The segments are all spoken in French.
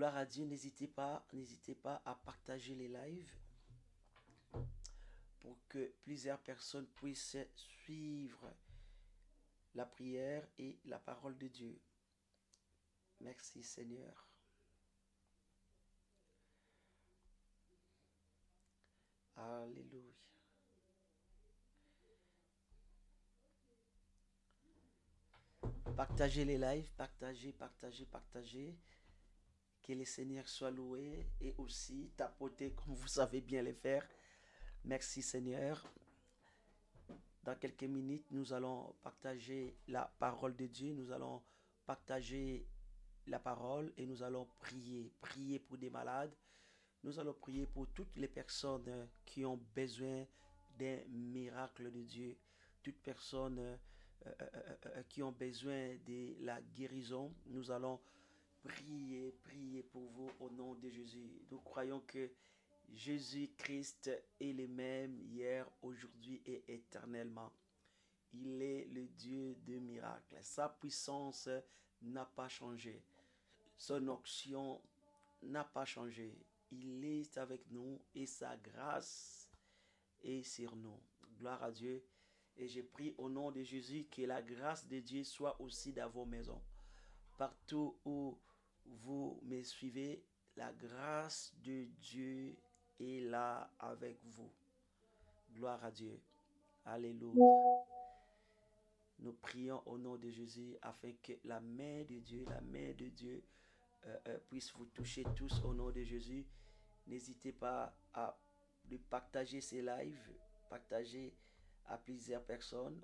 Gloire à Dieu, n'hésitez pas à partager les lives pour que plusieurs personnes puissent suivre la prière et la parole de Dieu. Merci Seigneur. Alléluia. Partagez les lives, partagez. Que le Seigneur soit loué et aussi tapotez comme vous savez bien les faire. Merci Seigneur. Dans quelques minutes, nous allons partager la parole de Dieu. Nous allons partager la parole et nous allons prier. Prier pour des malades. Nous allons prier pour toutes les personnes qui ont besoin d'un miracle de Dieu. Toutes personnes qui ont besoin de la guérison. Nous allons prier pour vous au nom de Jésus. Nous croyons que Jésus-Christ est le même hier, aujourd'hui et éternellement. Il est le Dieu de miracles. Sa puissance n'a pas changé. Son onction n'a pas changé. Il est avec nous et sa grâce est sur nous. Gloire à Dieu. Et je prie au nom de Jésus que la grâce de Dieu soit aussi dans vos maisons. Partout où vous me suivez, la grâce de Dieu est là avec vous. Gloire à Dieu. Alléluia. Nous prions au nom de Jésus afin que la main de Dieu puisse vous toucher tous au nom de Jésus. N'hésitez pas à partager ces lives, partager à plusieurs personnes.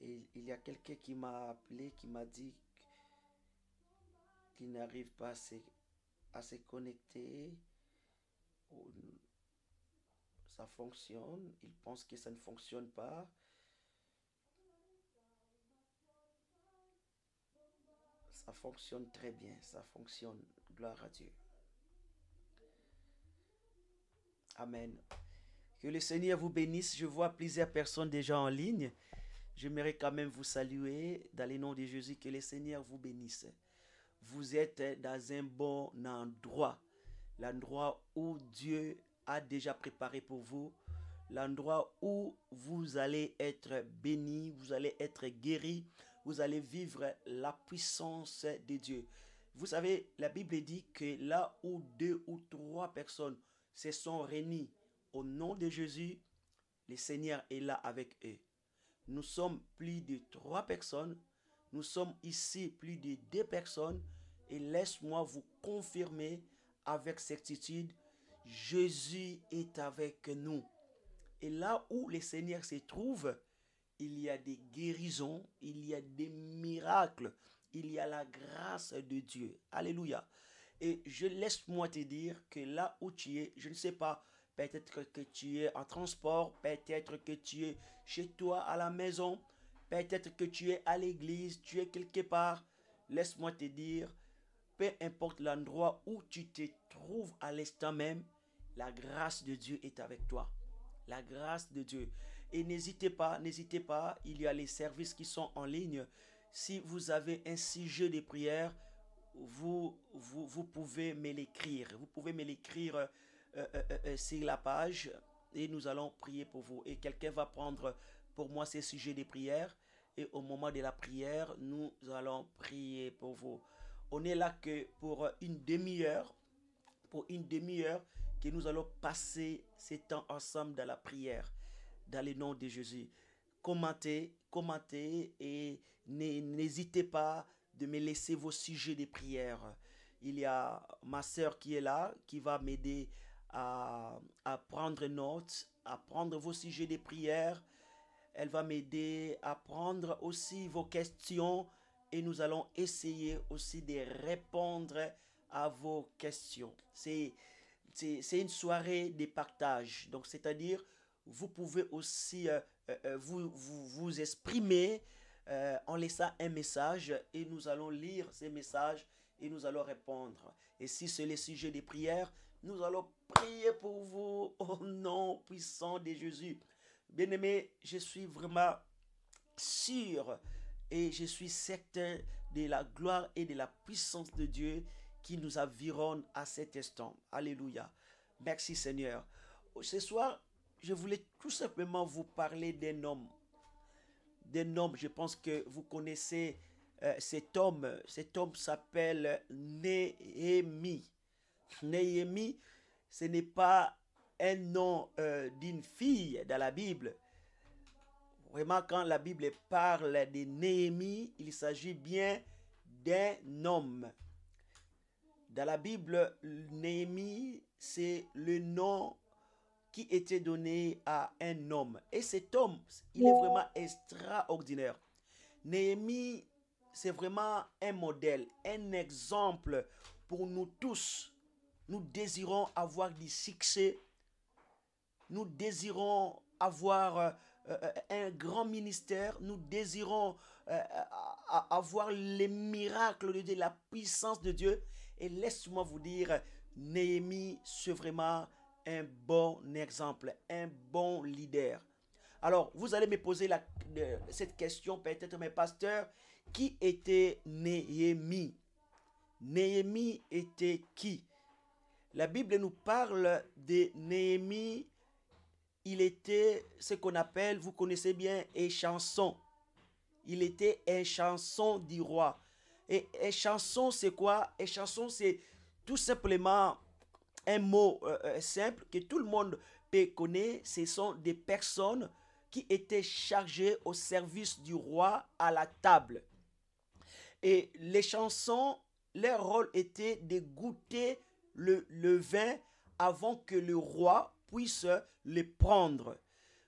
Et il y a quelqu'un qui m'a appelé, qui m'a dit qu'il n'arrive pas à se connecter. Ça fonctionne. Il pense que ça ne fonctionne pas. Ça fonctionne très bien. Ça fonctionne. Gloire à Dieu. Amen. Que le Seigneur vous bénisse. Je vois plusieurs personnes déjà en ligne. J'aimerais quand même vous saluer dans le nom de Jésus. Que le Seigneur vous bénisse. Vous êtes dans un bon endroit. L'endroit où Dieu a déjà préparé pour vous. L'endroit où vous allez être bénis, vous allez être guéris, vous allez vivre la puissance de Dieu. Vous savez, la Bible dit que là où 2 ou 3 personnes se sont réunies au nom de Jésus, le Seigneur est là avec eux. Nous sommes plus de 3 personnes, nous sommes ici plus de 2 personnes et laisse-moi vous confirmer avec certitude, Jésus est avec nous. Et là où le Seigneur se trouve, il y a des guérisons, il y a des miracles, il y a la grâce de Dieu. Alléluia. Et laisse-moi te dire que là où tu es, je ne sais pas, peut-être que tu es en transport, peut-être que tu es chez toi à la maison, peut-être que tu es à l'église, tu es quelque part. Laisse-moi te dire, peu importe l'endroit où tu te trouves à l'instant même, la grâce de Dieu est avec toi. La grâce de Dieu. Et n'hésitez pas, il y a les services qui sont en ligne. Si vous avez un sujet de prière, vous pouvez me l'écrire. Vous pouvez me l'écrire sur la page et nous allons prier pour vous. Et quelqu'un va prendre pour moi ces sujets de prière. Et au moment de la prière, nous allons prier pour vous. On est là que pour une demi-heure. Que nous allons passer ces temps ensemble dans la prière, dans le nom de Jésus. Commentez et n'hésitez pas de me laisser vos sujets de prière. Il y a ma soeur qui est là, qui va m'aider à prendre note, à prendre vos sujets de prière. Elle va m'aider à prendre aussi vos questions et nous allons essayer aussi de répondre à vos questions. C'est une soirée de partage. Donc, c'est-à-dire, vous pouvez aussi vous exprimer en laissant un message et nous allons lire ces messages et nous allons répondre. Et si c'est le sujet des prières, nous allons prier pour vous au nom puissant de Jésus. Bien-aimés, je suis vraiment sûr et je suis certain de la gloire et de la puissance de Dieu qui nous environne à cet instant. Alléluia. Merci Seigneur. Ce soir, je voulais tout simplement vous parler d'un homme. D'un homme, je pense que vous connaissez cet homme. Cet homme s'appelle Néhémie. Néhémie, ce n'est pas un nom d'une fille dans la Bible. Vraiment, quand la Bible parle de Néhémie, il s'agit bien d'un homme. Dans la Bible, Néhémie, c'est le nom qui était donné à un homme. Et cet homme, il est vraiment extraordinaire. Néhémie, c'est vraiment un modèle, un exemple pour nous tous. Nous désirons avoir du succès. Nous désirons avoir un grand ministère. Nous désirons avoir les miracles de Dieu, la puissance de Dieu. Et laisse-moi vous dire, Néhémie, c'est vraiment un bon exemple, un bon leader. Alors, vous allez me poser cette question, peut-être, mes pasteurs, qui était Néhémie? Néhémie était qui? La Bible nous parle de Néhémie. Il était ce qu'on appelle, vous connaissez bien, échanson. Il était échanson du roi. Et échanson, c'est quoi? Échanson, c'est tout simplement un mot simple que tout le monde peut connaître. Ce sont des personnes qui étaient chargées au service du roi à la table. Et les chansons, leur rôle était de goûter le vin avant que le roi puisse le prendre.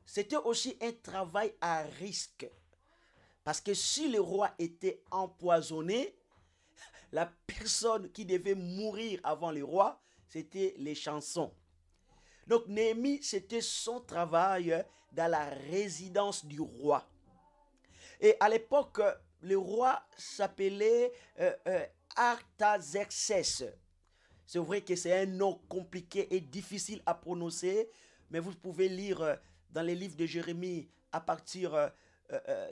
C'était aussi un travail à risque. Parce que si le roi était empoisonné, la personne qui devait mourir avant le roi, c'était les chansons. Donc Néhémie, c'était son travail dans la résidence du roi. Et à l'époque, le roi s'appelait Artaxerxès. C'est vrai que c'est un nom compliqué et difficile à prononcer, mais vous pouvez lire dans les livres de Jérémie à partir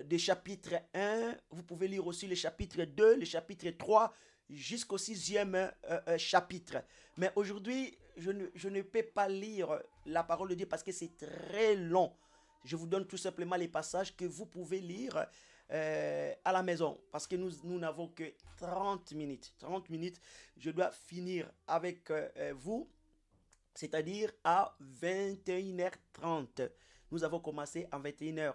du chapitre 1, vous pouvez lire aussi le chapitre 2, le chapitre 3, jusqu'au 6e chapitre. Mais aujourd'hui, je ne peux pas lire la parole de Dieu parce que c'est très long. Je vous donne tout simplement les passages que vous pouvez lire à la maison, parce que nous n'avons que 30 minutes. 30 minutes, je dois finir avec vous, c'est-à-dire à 21h30. Nous avons commencé à 21h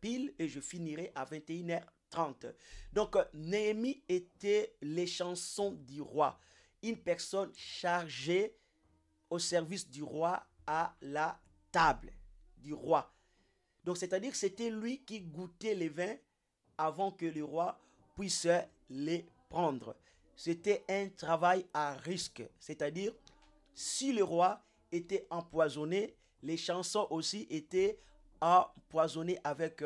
pile et je finirai à 21h30. Donc, Néhémie était l'échanson du roi, une personne chargée au service du roi à la table du roi. Donc, c'est-à-dire que c'était lui qui goûtait les vins avant que le roi puisse les prendre. C'était un travail à risque. C'est-à-dire, si le roi était empoisonné, les chansons aussi étaient empoisonnées avec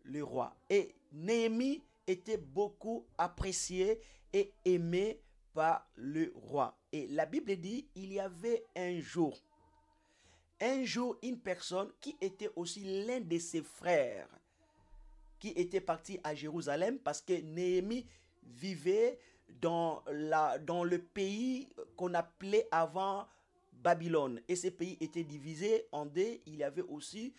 le roi. Et Néhémie était beaucoup apprécié et aimé par le roi. Et la Bible dit, il y avait un jour, une personne qui était aussi l'un de ses frères, qui était parti à Jérusalem parce que Néhémie vivait dans le pays qu'on appelait avant Babylone. Et ce pays était divisé en deux. Il y avait aussi,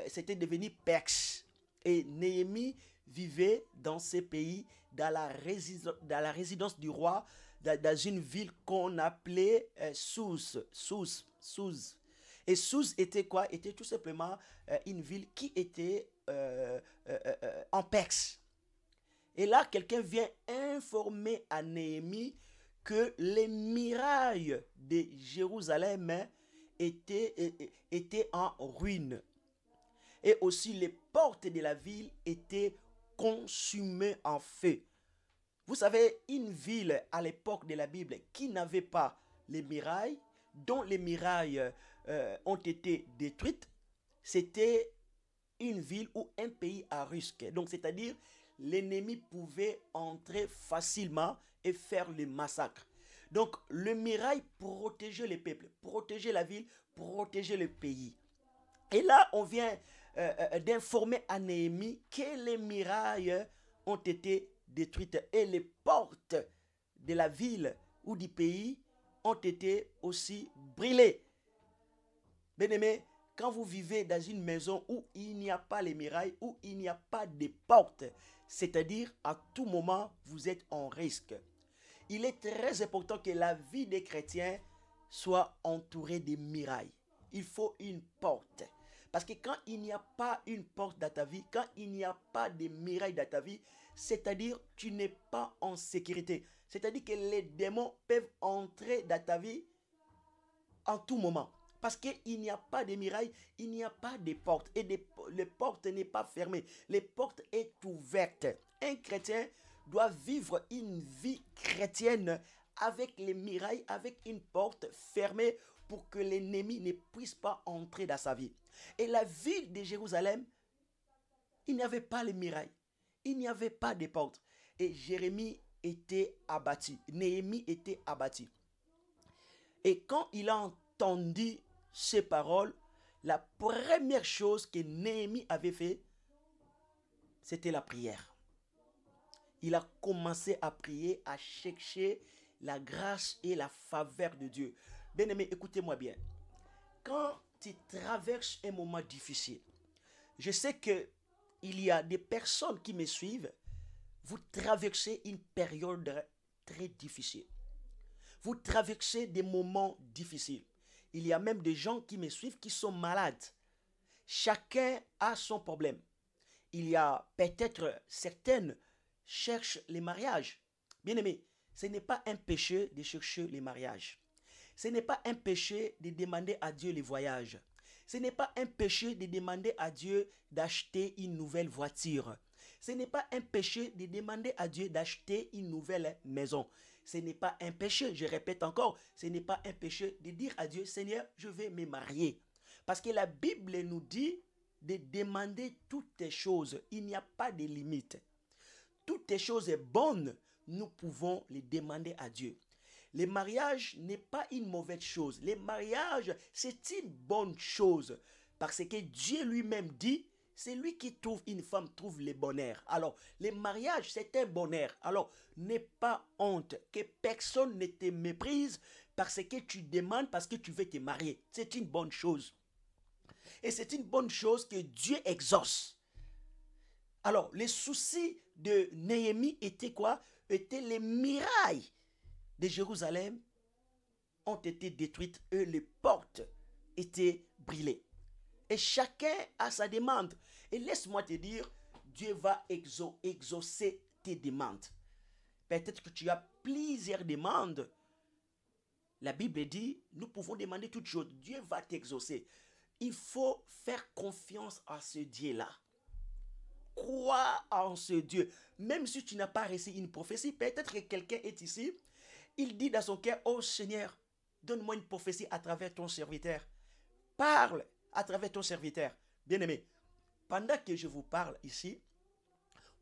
c'était devenu Perse. Et Néhémie vivait dans ce pays, dans la résidence du roi, dans une ville qu'on appelait Souz. Et Souz était quoi? Était tout simplement une ville qui était en Perse. Et là, quelqu'un vient informer à Néhémie que les murailles de Jérusalem étaient en ruine. Et aussi les portes de la ville étaient consumées en feu. Vous savez, une ville à l'époque de la Bible qui n'avait pas les murailles, dont les murailles ont été détruites, c'était une ville ou un pays à risque. Donc, c'est-à-dire, l'ennemi pouvait entrer facilement et faire le massacre. Donc, le muraille protégeait les peuples, protégeait la ville, protégeait le pays. Et là, on vient d'informer à Néhémie que les murailles ont été détruites et les portes de la ville ou du pays ont été aussi brûlés. Bien-aimés, quand vous vivez dans une maison où il n'y a pas les murailles, où il n'y a pas de portes, c'est-à-dire à tout moment, vous êtes en risque. Il est très important que la vie des chrétiens soit entourée de murailles. Il faut une porte. Parce que quand il n'y a pas une porte dans ta vie, quand il n'y a pas de murailles dans ta vie, c'est-à-dire tu n'es pas en sécurité. C'est-à-dire que les démons peuvent entrer dans ta vie en tout moment. Parce qu'il n'y a pas de murailles, il n'y a pas de portes. Et les portes n'est pas fermées. Les portes est ouvertes. Un chrétien doit vivre une vie chrétienne avec les murailles, avec une porte fermée pour que l'ennemi ne puisse pas entrer dans sa vie. Et la ville de Jérusalem, il n'y avait pas les murailles. Il n'y avait pas de portes. Et Jérémie était abattu. Néhémie était abattu. Et quand il a entendu ces paroles, la première chose que Néhémie avait fait, c'était la prière. Il a commencé à prier, à chercher la grâce et la faveur de Dieu. Bien-aimé, écoutez-moi bien. Quand tu traverses un moment difficile, je sais que il y a des personnes qui me suivent, vous traversez une période très difficile. Vous traversez des moments difficiles. Il y a même des gens qui me suivent qui sont malades. Chacun a son problème. Il y a peut-être certaines cherchent les mariages. Bien aimé, ce n'est pas un péché de chercher les mariages. Ce n'est pas un péché de demander à Dieu les voyages. Ce n'est pas un péché de demander à Dieu d'acheter une nouvelle voiture. Ce n'est pas un péché de demander à Dieu d'acheter une nouvelle maison. Ce n'est pas un péché, je répète encore, ce n'est pas un péché de dire à Dieu, Seigneur, je vais me marier. Parce que la Bible nous dit de demander toutes les choses. Il n'y a pas de limite. Toutes les choses bonnes, nous pouvons les demander à Dieu. Le mariage n'est pas une mauvaise chose. Le mariage, c'est une bonne chose. Parce que Dieu lui-même dit, c'est lui qui trouve une femme, trouve le bonheur. Alors, le mariage, c'est un bonheur. Alors, n'aie pas honte que personne ne te méprise parce que tu demandes, parce que tu veux te marier. C'est une bonne chose. Et c'est une bonne chose que Dieu exauce. Alors, les soucis de Néhémie étaient quoi? Étaient les murailles de Jérusalem ont été détruites et les portes étaient brûlées. Et chacun a sa demande. Et laisse-moi te dire, Dieu va exaucer tes demandes. Peut-être que tu as plusieurs demandes. La Bible dit, nous pouvons demander toutes choses. Dieu va t'exaucer. Il faut faire confiance à ce Dieu-là. Crois en ce Dieu. Même si tu n'as pas reçu une prophétie, peut-être que quelqu'un est ici, il dit dans son cœur, oh Seigneur, donne-moi une prophétie à travers ton serviteur. Parle à travers ton serviteur. Bien-aimé, pendant que je vous parle ici,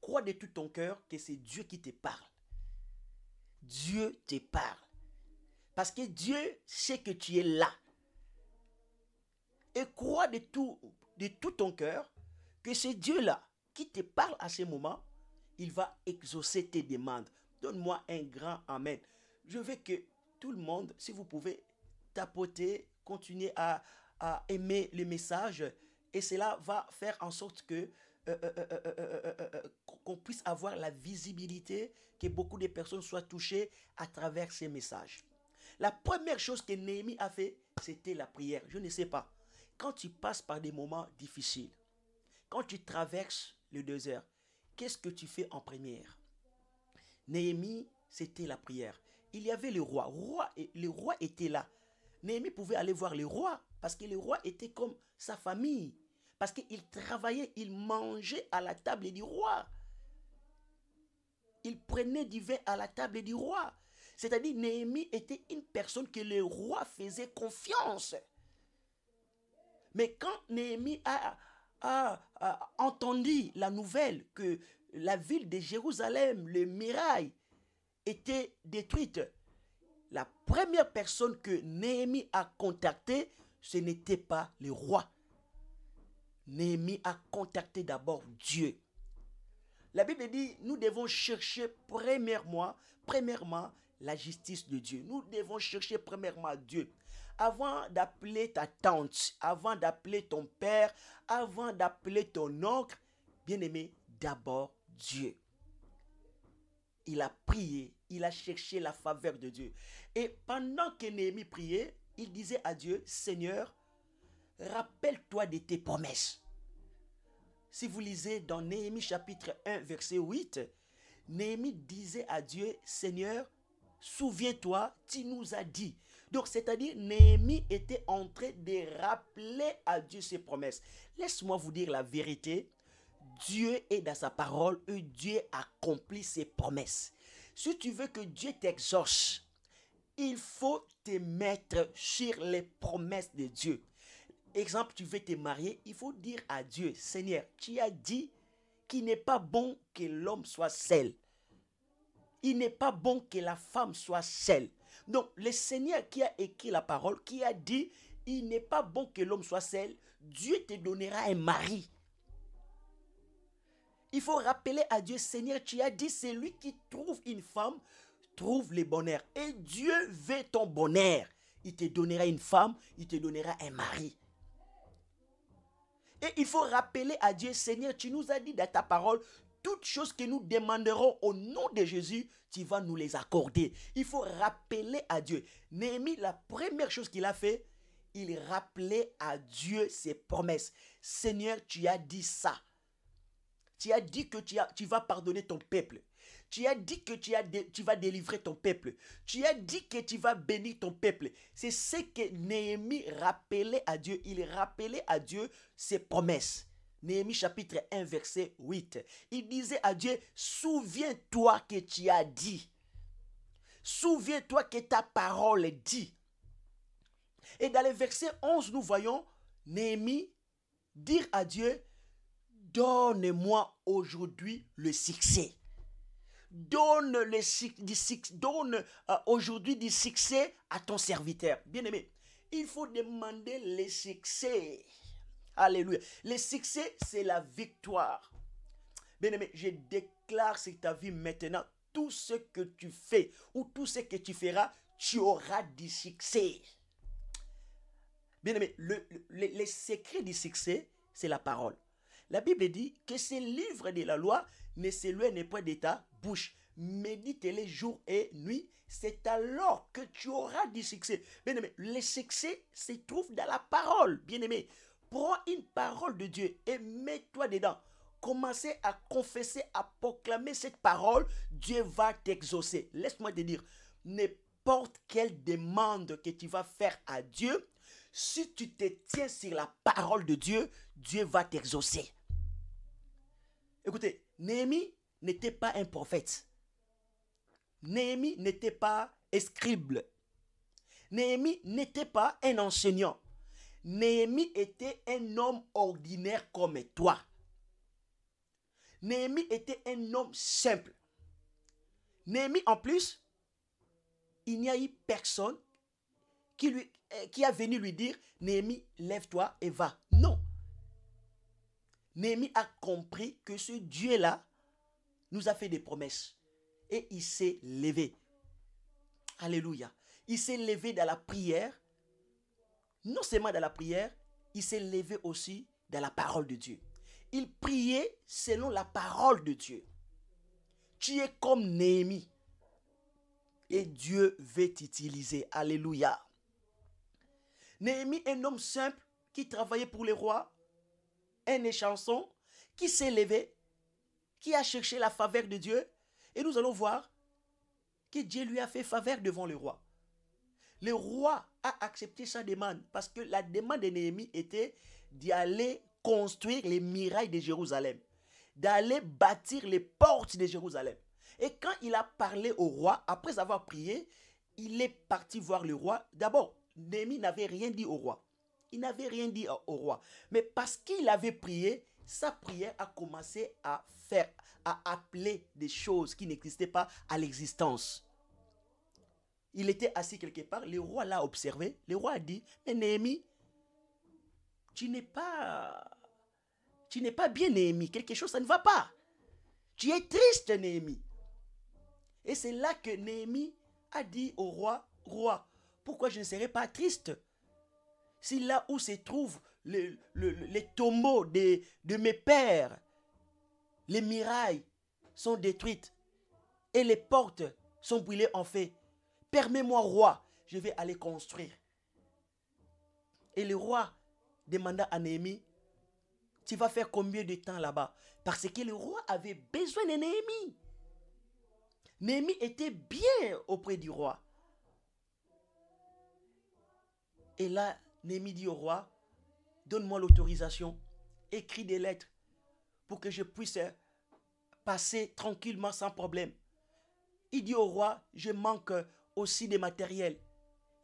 crois de tout ton cœur que c'est Dieu qui te parle. Dieu te parle. Parce que Dieu sait que tu es là. Et crois de tout ton cœur que c'est Dieu-là qui te parle à ce moment. Il va exaucer tes demandes. Donne-moi un grand amen. Je veux que tout le monde, si vous pouvez, tapoter, continuer à aimer le message. Et cela va faire en sorte que qu'on puisse avoir la visibilité, que beaucoup de personnes soient touchées à travers ces messages. La première chose que Néhémie a fait, c'était la prière. Je ne sais pas. Quand tu passes par des moments difficiles, quand tu traverses le désert, qu'est-ce que tu fais en première? Néhémie, c'était la prière. Il y avait le roi. Le roi était là. Néhémie pouvait aller voir le roi parce que le roi était comme sa famille. Parce qu'il travaillait, il mangeait à la table du roi. Il prenait du vin à la table du roi. C'est-à-dire Néhémie était une personne que le roi faisait confiance. Mais quand Néhémie a entendu la nouvelle que la ville de Jérusalem, les murailles, étaient détruites, la première personne que Néhémie a contactée, ce n'était pas le roi. Néhémie a contacté d'abord Dieu. La Bible dit, nous devons chercher premièrement la justice de Dieu. Nous devons chercher premièrement Dieu. Avant d'appeler ta tante, avant d'appeler ton père, avant d'appeler ton oncle, bien-aimé, d'abord Dieu. Il a prié, il a cherché la faveur de Dieu. Et pendant que Néhémie priait, il disait à Dieu, Seigneur, rappelle-toi de tes promesses. Si vous lisez dans Néhémie chapitre 1, verset 8, Néhémie disait à Dieu, Seigneur, souviens-toi, tu nous as dit. Donc, c'est-à-dire, Néhémie était en train de rappeler à Dieu ses promesses. Laisse-moi vous dire la vérité. Dieu est dans sa parole et Dieu accomplit ses promesses. Si tu veux que Dieu t'exauce, il faut te mettre sur les promesses de Dieu. Exemple, tu veux te marier, il faut dire à Dieu, Seigneur, tu as dit qu'il n'est pas bon que l'homme soit seul. Il n'est pas bon que la femme soit seule. Donc, le Seigneur qui a écrit la parole, qui a dit, il n'est pas bon que l'homme soit seul, Dieu te donnera un mari. Il faut rappeler à Dieu, Seigneur, tu as dit, c'est lui qui trouve une femme, trouve le bonheur. Et Dieu veut ton bonheur. Il te donnera une femme, il te donnera un mari. Et il faut rappeler à Dieu, Seigneur, tu nous as dit dans ta parole, toutes choses que nous demanderons au nom de Jésus, tu vas nous les accorder. Il faut rappeler à Dieu. Néhémie, la première chose qu'il a fait, il rappelait à Dieu ses promesses. Seigneur, tu as dit ça. Tu as dit que tu vas pardonner ton peuple. Tu as dit que tu vas délivrer ton peuple. Tu as dit que tu vas bénir ton peuple. C'est ce que Néhémie rappelait à Dieu. Il rappelait à Dieu ses promesses. Néhémie chapitre 1 verset 8. Il disait à Dieu, souviens-toi que tu as dit. Souviens-toi que ta parole dit. Et dans le verset 11, nous voyons Néhémie dire à Dieu, donne-moi aujourd'hui le succès. Donne aujourd'hui du succès à ton serviteur. Bien-aimé, il faut demander le succès. Alléluia. Le succès, c'est la victoire. Bien-aimé, je déclare sur ta vie maintenant, tout ce que tu fais ou tout ce que tu feras, tu auras du succès. Bien-aimé, le secret du succès, c'est la parole. La Bible dit que ce livre de la loi ne s'éloigne pas de ta bouche. Médite-les jour et nuit. C'est alors que tu auras du succès. Bien-aimé, le succès se trouve dans la parole. Bien-aimé, prends une parole de Dieu et mets-toi dedans. Commencez à confesser, à proclamer cette parole. Dieu va t'exaucer. Laisse-moi te dire, n'importe quelle demande que tu vas faire à Dieu, si tu te tiens sur la parole de Dieu, Dieu va t'exaucer. Écoutez, Néhémie n'était pas un prophète. Néhémie n'était pas scribe. Néhémie n'était pas un enseignant. Néhémie était un homme ordinaire comme toi. Néhémie était un homme simple. Néhémie, en plus, il n'y a eu personne qui a venu lui dire, Néhémie, lève-toi et va. Non. Néhémie a compris que ce Dieu-là nous a fait des promesses. Et il s'est levé. Alléluia. Il s'est levé dans la prière. Non seulement dans la prière, il s'est levé aussi dans la parole de Dieu. Il priait selon la parole de Dieu. Tu es comme Néhémie. Et Dieu veut t'utiliser. Alléluia. Néhémie, un homme simple qui travaillait pour les rois, un échanson qui s'est levé, qui a cherché la faveur de Dieu. Et nous allons voir que Dieu lui a fait faveur devant le roi. Le roi a accepté sa demande parce que la demande de Néhémie était d'y aller construire les murailles de Jérusalem, d'aller bâtir les portes de Jérusalem. Et quand il a parlé au roi, après avoir prié, il est parti voir le roi. D'abord, Néhémie n'avait rien dit au roi. Il n'avait rien dit au roi. Mais parce qu'il avait prié, sa prière a commencé à appeler des choses qui n'existaient pas à l'existence. Il était assis quelque part, le roi l'a observé. Le roi a dit, mais Néhémie, tu n'es pas bien, Néhémie. Quelque chose, ça ne va pas. Tu es triste, Néhémie. Et c'est là que Néhémie a dit au roi, roi, pourquoi je ne serai pas triste si là où se trouvent les tombeaux de mes pères, les murailles sont détruites et les portes sont brûlées en feu. Permets-moi, roi, je vais aller construire. Et le roi demanda à Néhémie, tu vas faire combien de temps là-bas? Parce que le roi avait besoin de Néhémie. Néhémie était bien auprès du roi. Et là, Néhémie dit au roi, donne-moi l'autorisation, écris des lettres pour que je puisse passer tranquillement sans problème. Il dit au roi, je manque aussi de matériel.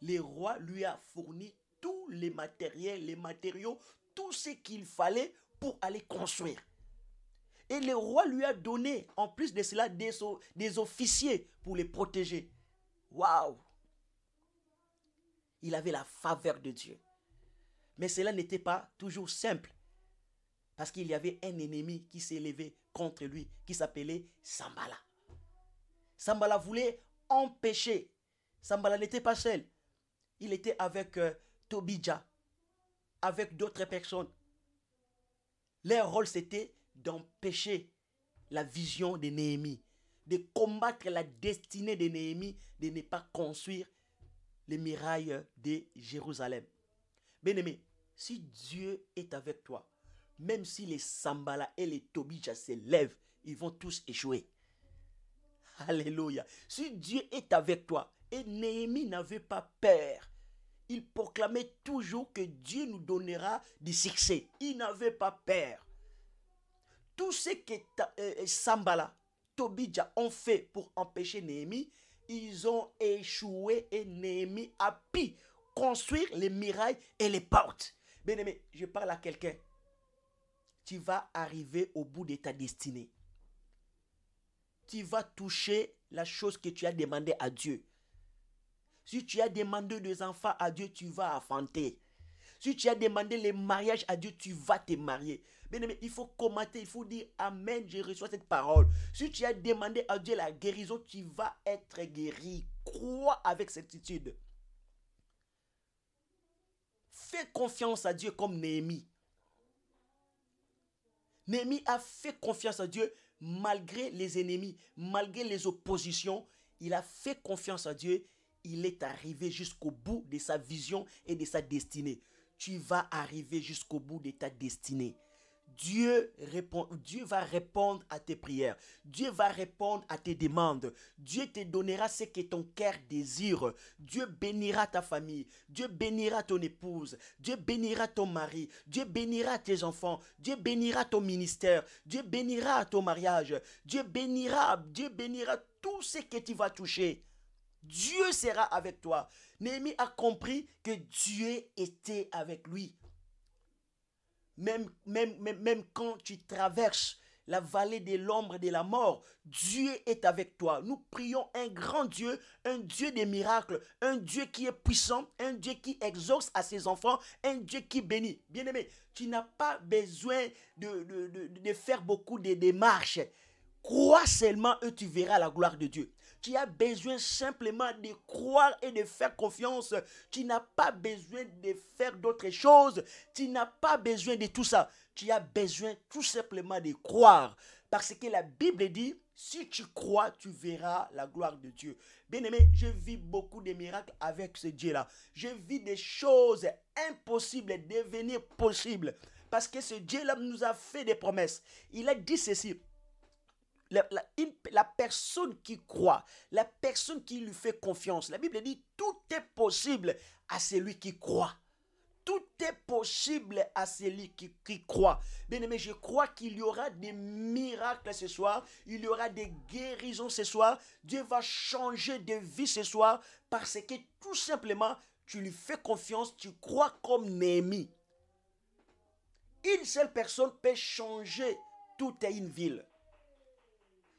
Le roi lui a fourni tous les matériels, les matériaux, tout ce qu'il fallait pour aller construire. Et le roi lui a donné, en plus de cela, des officiers pour les protéger. Waouh! Il avait la faveur de Dieu. Mais cela n'était pas toujours simple. Parce qu'il y avait un ennemi qui s'est levé contre lui, qui s'appelait Sanballat. Sanballat voulait empêcher. Sanballat n'était pas seul. Il était avec Tobija, avec d'autres personnes. Leur rôle, c'était d'empêcher la vision de Néhémie, de combattre la destinée de Néhémie, de ne pas construire les murailles de Jérusalem. Bien-aimé, si Dieu est avec toi, même si les Sanballat et les Tobija se lèvent, ils vont tous échouer. Alléluia. Si Dieu est avec toi, et Néhémie n'avait pas peur, il proclamait toujours que Dieu nous donnera du succès. Il n'avait pas peur. Tout ce que Sanballat, Tobija ont fait pour empêcher Néhémie, ils ont échoué et Néhémie a pu construire les murailles et les portes. Bien aimé, je parle à quelqu'un. Tu vas arriver au bout de ta destinée. Tu vas toucher la chose que tu as demandé à Dieu. Si tu as demandé des enfants à Dieu, tu vas enfanter. Si tu as demandé le mariage à Dieu, tu vas te marier. Bien aimé, il faut commenter, il faut dire Amen, je reçois cette parole. Si tu as demandé à Dieu la guérison, tu vas être guéri. Crois avec certitude. Fais confiance à Dieu comme Néhémie. Néhémie a fait confiance à Dieu malgré les ennemis, malgré les oppositions. Il a fait confiance à Dieu. Il est arrivé jusqu'au bout de sa vision et de sa destinée. Tu vas arriver jusqu'au bout de ta destinée. Dieu va répondre à tes prières. Dieu va répondre à tes demandes. Dieu te donnera ce que ton cœur désire. Dieu bénira ta famille. Dieu bénira ton épouse. Dieu bénira ton mari. Dieu bénira tes enfants. Dieu bénira ton ministère. Dieu bénira ton mariage. Dieu bénira tout ce que tu vas toucher. Dieu sera avec toi. Néhémie a compris que Dieu était avec lui. Même quand tu traverses la vallée de l'ombre de la mort, Dieu est avec toi. Nous prions un grand Dieu, un Dieu des miracles, un Dieu qui est puissant, un Dieu qui exauce à ses enfants, un Dieu qui bénit. Bien-aimé, tu n'as pas besoin de faire beaucoup de démarches. Crois seulement et tu verras la gloire de Dieu. Tu as besoin simplement de croire et de faire confiance. Tu n'as pas besoin de faire d'autres choses. Tu n'as pas besoin de tout ça. Tu as besoin tout simplement de croire. Parce que la Bible dit, si tu crois, tu verras la gloire de Dieu. Bien-aimé, je vis beaucoup de miracles avec ce Dieu-là. Je vis des choses impossibles devenir possibles. Parce que ce Dieu-là nous a fait des promesses. Il a dit ceci. La personne qui croit, la personne qui lui fait confiance, la Bible dit tout est possible à celui qui croit. Tout est possible à celui qui croit. Bien aimé, je crois qu'il y aura des miracles ce soir. Il y aura des guérisons ce soir. Dieu va changer de vie ce soir parce que tout simplement, tu lui fais confiance, tu crois comme Néhémie. Une seule personne peut changer toute une ville.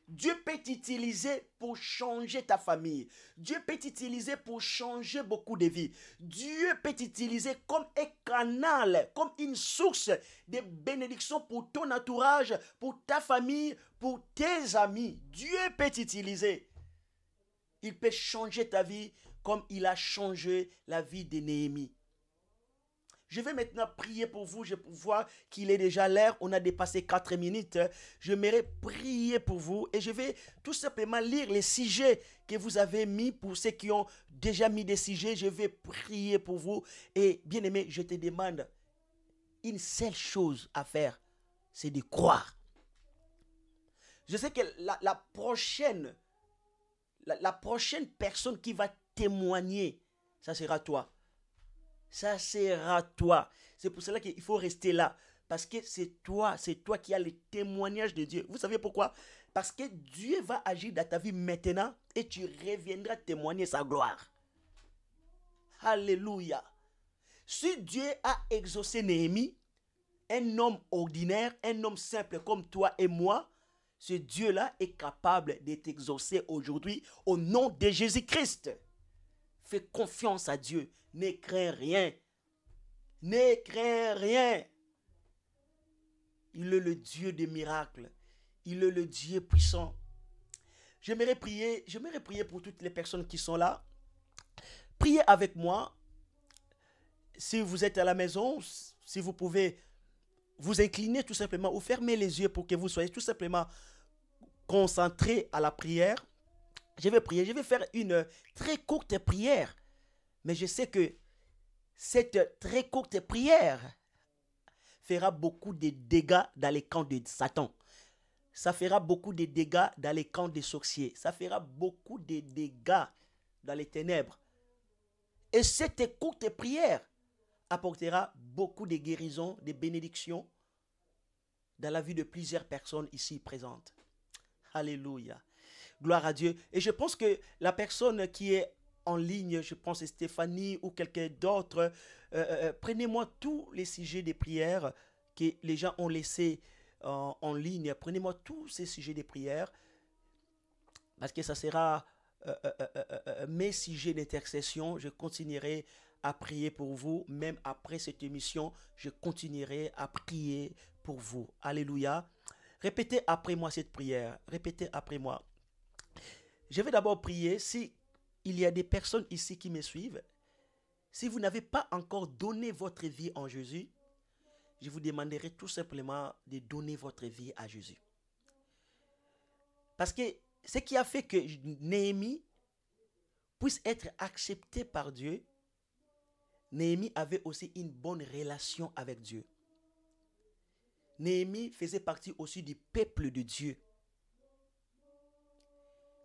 Dieu peut t'utiliser pour changer ta famille. Dieu peut t'utiliser pour changer beaucoup de vies. Dieu peut t'utiliser comme un canal, comme une source de bénédiction pour ton entourage, pour ta famille, pour tes amis. Dieu peut t'utiliser. Il peut changer ta vie comme il a changé la vie de Néhémie. Je vais maintenant prier pour vous. Je vois qu'il est déjà l'heure. On a dépassé 4 minutes. J'aimerais prier pour vous. Et je vais tout simplement lire les sujets que vous avez mis. Pour ceux qui ont déjà mis des sujets, je vais prier pour vous. Et bien aimé, je te demande une seule chose à faire. C'est de croire. Je sais que la prochaine personne qui va témoigner, ça sera toi. Ça sera toi. C'est pour cela qu'il faut rester là. Parce que c'est toi qui as le témoignage de Dieu. Vous savez pourquoi? Parce que Dieu va agir dans ta vie maintenant et tu reviendras témoigner sa gloire. Alléluia. Si Dieu a exaucé Néhémie, un homme ordinaire, un homme simple comme toi et moi, ce Dieu-là est capable de t'exaucer aujourd'hui au nom de Jésus-Christ. Fais confiance à Dieu. Ne crains rien. Ne crains rien. Il est le Dieu des miracles. Il est le Dieu puissant. J'aimerais prier pour toutes les personnes qui sont là. Priez avec moi. Si vous êtes à la maison, si vous pouvez vous incliner tout simplement ou fermer les yeux pour que vous soyez tout simplement concentrés à la prière. Je vais prier. Je vais faire une très courte prière. Mais je sais que cette très courte prière fera beaucoup de dégâts dans les camps de Satan. Ça fera beaucoup de dégâts dans les camps des sorciers. Ça fera beaucoup de dégâts dans les ténèbres. Et cette courte prière apportera beaucoup de guérisons, de bénédictions dans la vie de plusieurs personnes ici présentes. Alléluia. Gloire à Dieu. Et je pense que la personne qui est en ligne, je pense c'est Stéphanie ou quelqu'un d'autre, prenez-moi tous les sujets des prières que les gens ont laissés en ligne. Prenez-moi tous ces sujets des prières parce que ça sera mes sujets d'intercession. Je continuerai à prier pour vous. Même après cette émission, je continuerai à prier pour vous. Alléluia. Répétez après moi cette prière. Répétez après moi. Je vais d'abord prier. Si il y a des personnes ici qui me suivent, si vous n'avez pas encore donné votre vie en Jésus, je vous demanderai tout simplement de donner votre vie à Jésus. Parce que ce qui a fait que Néhémie puisse être accepté par Dieu, Néhémie avait aussi une bonne relation avec Dieu. Néhémie faisait partie aussi du peuple de Dieu.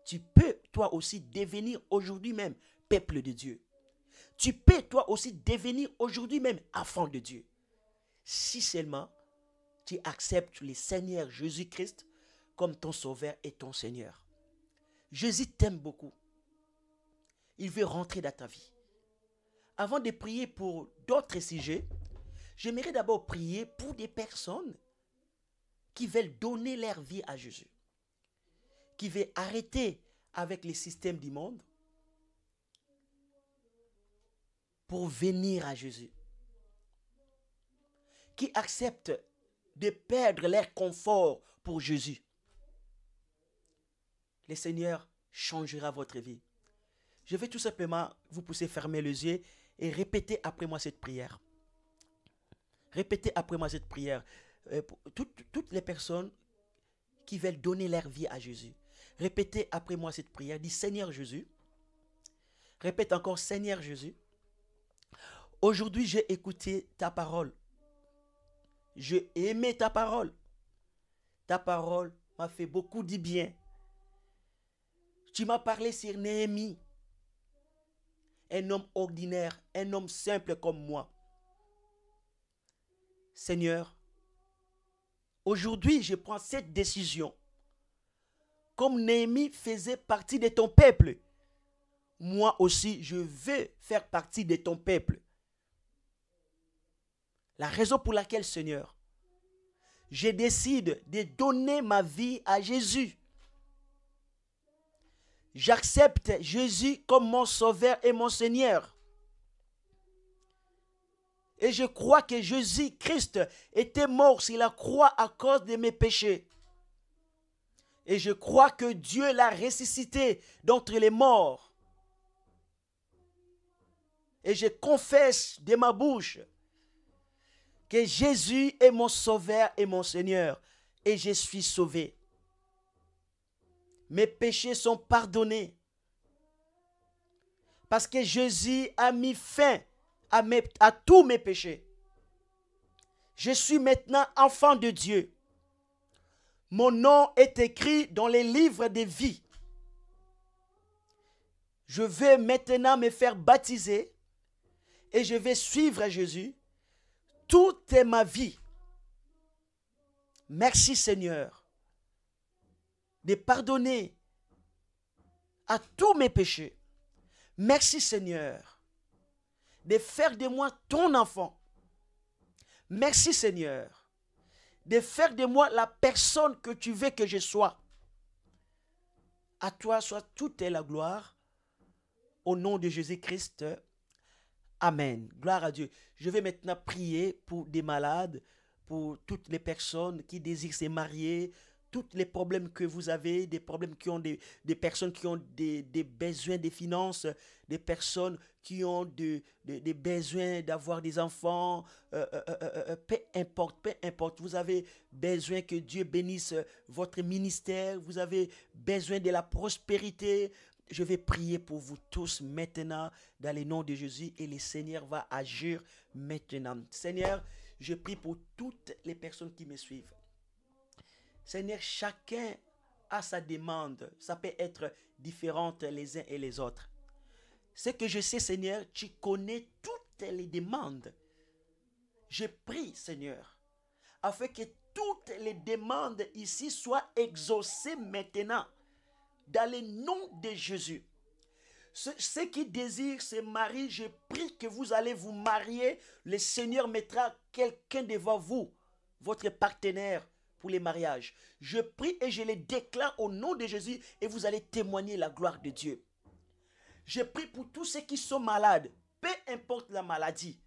Tu peux toi aussi devenir aujourd'hui même peuple de Dieu. Tu peux toi aussi devenir aujourd'hui même enfant de Dieu. Si seulement tu acceptes le Seigneur Jésus-Christ comme ton sauveur et ton Seigneur. Jésus t'aime beaucoup. Il veut rentrer dans ta vie. Avant de prier pour d'autres sujets, j'aimerais d'abord prier pour des personnes qui veulent donner leur vie à Jésus, qui veulent arrêter avec les systèmes du monde pour venir à Jésus, qui acceptent de perdre leur confort pour Jésus. Le Seigneur changera votre vie. Je vais tout simplement vous pousser fermer les yeux et répéter après moi cette prière. Répétez après moi cette prière. Toutes les personnes qui veulent donner leur vie à Jésus. Répétez après moi cette prière. Dis Seigneur Jésus. Répète encore Seigneur Jésus. Aujourd'hui j'ai écouté ta parole. J'ai aimé ta parole. Ta parole m'a fait beaucoup de bien. Tu m'as parlé sur Néhémie. Un homme ordinaire, un homme simple comme moi. Seigneur, aujourd'hui je prends cette décision. Comme Néhémie faisait partie de ton peuple, moi aussi je veux faire partie de ton peuple. La raison pour laquelle, Seigneur, je décide de donner ma vie à Jésus. J'accepte Jésus comme mon sauveur et mon Seigneur. Et je crois que Jésus-Christ était mort sur la croix à cause de mes péchés. Et je crois que Dieu l'a ressuscité d'entre les morts. Et je confesse de ma bouche que Jésus est mon sauveur et mon Seigneur. Et je suis sauvé. Mes péchés sont pardonnés. Parce que Jésus a mis fin à tous mes péchés. Je suis maintenant enfant de Dieu. Mon nom est écrit dans les livres de vie. Je vais maintenant me faire baptiser et je vais suivre Jésus toute ma vie. Merci Seigneur de pardonner à tous mes péchés. Merci Seigneur de faire de moi ton enfant. Merci Seigneur de faire de moi la personne que tu veux que je sois. À toi soit toute la gloire. Au nom de Jésus-Christ. Amen. Gloire à Dieu. Je vais maintenant prier pour des malades, pour toutes les personnes qui désirent se marier, tous les problèmes que vous avez, des problèmes qui ont des personnes qui ont des besoins de finances, des personnes qui ont des besoins d'avoir des enfants, peu importe, vous avez besoin que Dieu bénisse votre ministère, vous avez besoin de la prospérité. Je vais prier pour vous tous maintenant dans le nom de Jésus et le Seigneur va agir maintenant. Seigneur, je prie pour toutes les personnes qui me suivent. Seigneur, chacun a sa demande. Ça peut être différente les uns et les autres. Ce que je sais, Seigneur, tu connais toutes les demandes. Je prie, Seigneur, afin que toutes les demandes ici soient exaucées maintenant. Dans le nom de Jésus. Ceux qui désirent se marier, je prie que vous allez vous marier. Le Seigneur mettra quelqu'un devant vous, votre partenaire pour les mariages. Je prie et je les déclare au nom de Jésus et vous allez témoigner la gloire de Dieu. Je prie pour tous ceux qui sont malades, peu importe la maladie.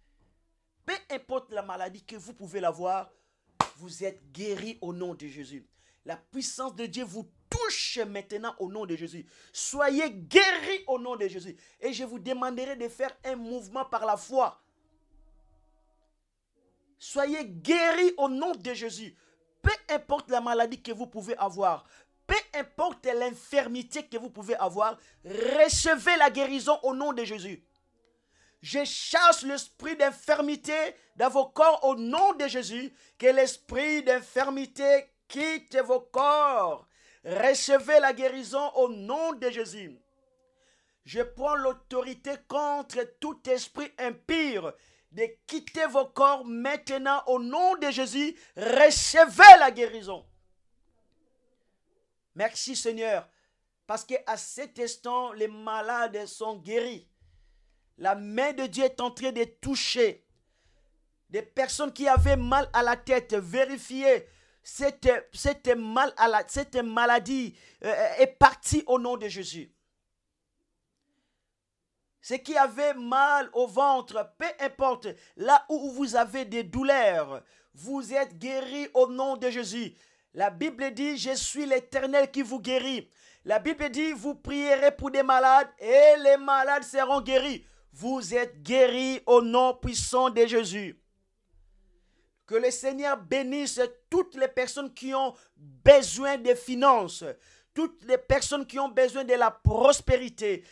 Peu importe la maladie que vous pouvez l'avoir, vous êtes guéris au nom de Jésus. La puissance de Dieu vous touche maintenant au nom de Jésus. Soyez guéris au nom de Jésus. Et je vous demanderai de faire un mouvement par la foi. Soyez guéris au nom de Jésus. Peu importe la maladie que vous pouvez avoir, peu importe l'infirmité que vous pouvez avoir, recevez la guérison au nom de Jésus. Je chasse l'esprit d'infirmité dans vos corps au nom de Jésus. Que l'esprit d'infirmité quitte vos corps. Recevez la guérison au nom de Jésus. Je prends l'autorité contre tout esprit impur de quitter vos corps maintenant au nom de Jésus. Recevez la guérison. Merci Seigneur, parce qu'à cet instant, les malades sont guéris. La main de Dieu est en train de toucher des personnes qui avaient mal à la tête. Vérifiez. Cette maladie est partie au nom de Jésus. Ceux qui avaient mal au ventre, peu importe, là où vous avez des douleurs, vous êtes guéris au nom de Jésus. La Bible dit, je suis l'Éternel qui vous guérit. La Bible dit, vous prierez pour des malades et les malades seront guéris. Vous êtes guéris au nom puissant de Jésus. Que le Seigneur bénisse toutes les personnes qui ont besoin de finances, toutes les personnes qui ont besoin de la prospérité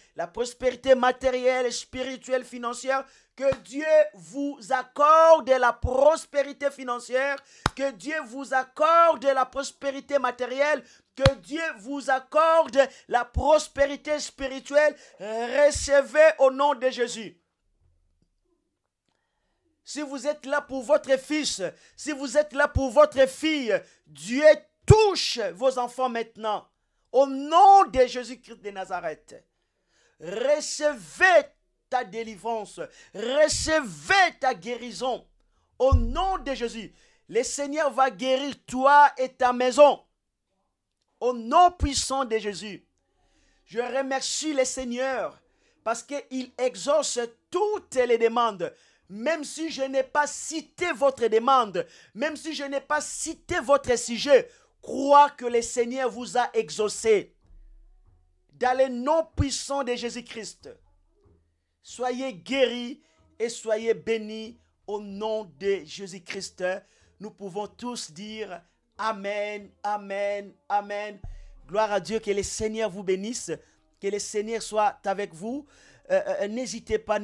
matérielle, spirituelle, financière. Que Dieu vous accorde la prospérité financière, que Dieu vous accorde la prospérité matérielle, que Dieu vous accorde la prospérité spirituelle. Recevez au nom de Jésus. Si vous êtes là pour votre fils, si vous êtes là pour votre fille, Dieu touche vos enfants maintenant. Au nom de Jésus-Christ de Nazareth, recevez ta délivrance, recevez ta guérison. Au nom de Jésus, le Seigneur va guérir toi et ta maison. Au nom puissant de Jésus, je remercie le Seigneur parce qu'il exauce toutes les demandes. Même si je n'ai pas cité votre demande, même si je n'ai pas cité votre sujet, crois que le Seigneur vous a exaucé. Dans le nom puissant de Jésus-Christ, soyez guéris et soyez bénis au nom de Jésus-Christ. Nous pouvons tous dire Amen, Amen, Amen. Gloire à Dieu, que le Seigneur vous bénisse, que le Seigneur soit avec vous. N'hésitez pas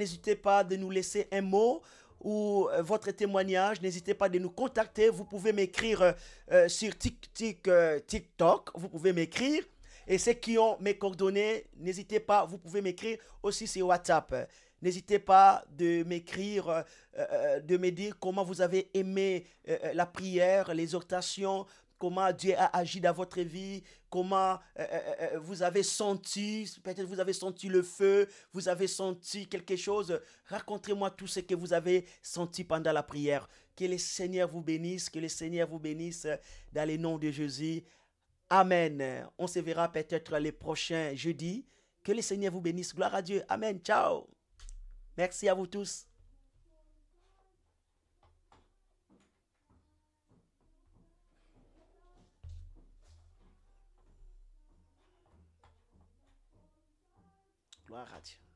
de nous laisser un mot ou votre témoignage. N'hésitez pas de nous contacter. Vous pouvez m'écrire sur TikTok. Vous pouvez m'écrire. Et ceux qui ont mes coordonnées, n'hésitez pas, vous pouvez m'écrire aussi sur WhatsApp. N'hésitez pas de m'écrire, de me dire comment vous avez aimé la prière, l'exhortation, comment Dieu a agi dans votre vie, comment vous avez senti, peut-être vous avez senti le feu, vous avez senti quelque chose. Racontez-moi tout ce que vous avez senti pendant la prière. Que le Seigneur vous bénisse, que le Seigneur vous bénisse dans le nom de Jésus. Amen. On se verra peut-être les prochains jeudis. Que le Seigneur vous bénisse. Gloire à Dieu. Amen. Ciao. Merci à vous tous. Gloire à Dieu.